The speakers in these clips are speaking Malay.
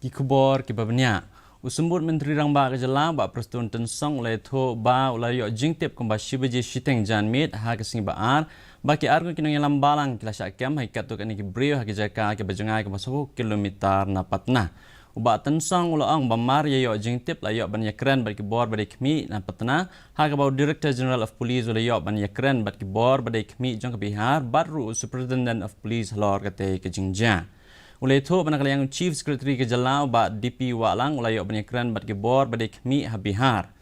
ki kubor ki babnya usembut menteri rangba ke jelang ba prestun tensong le tho ba ulayo jingtip kumba shibaji shiteng janmit ha ke sing baar ba ki argo kinong yalam balang kilasa kem hai katu kan ki brio ha ki jaka ke bajengai ke masuk kilometer na patna uba tensong ulang bamar yo jingtip layo ban yakran ba ki bor ba kmi na patna ha ke ba director general of police ulayo ban yakran ba ki bor ba kmi jong ke bihar baru superintendent of police lor kate ke jingja Ulai itu yang Chief Secretary ke Jalau ba DP Walang ulayo banyakran bat ke bor badek mi habihar.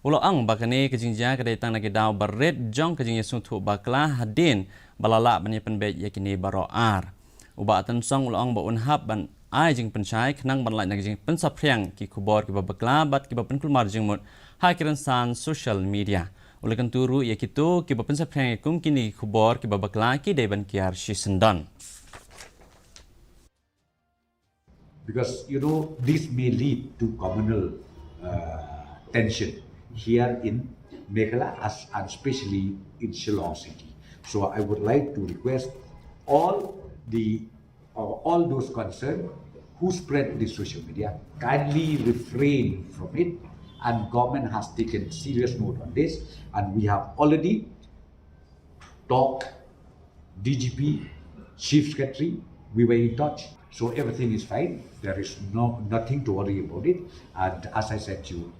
Ulang bakane ke jingja ke datang nagi daw baret jong ke jingja suntu bakla hadin balala banyakan bet yakini baroar. Uba atensong ulang ba unhab ban ai jing pencai kenang ban lai nagi jing pensapriang ki kubor ki bakla bat ki penkulmar jing mut hakiran san social media. Oleh kan turu yakitu ki pensapriang kum kini kubor ki bakla ki deban kiar shisendon. Because this may lead to communal tension here in Meghalaya and especially in Shillong city. So I would like to request all those concerned who spread this social media kindly refrain from it, and government has taken serious note on this, and we have already talked DGP, Chief Secretary, we were in touch. So everything is fine. There is nothing to worry about it. And as I said to you,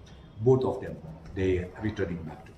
both of them, they are returning back to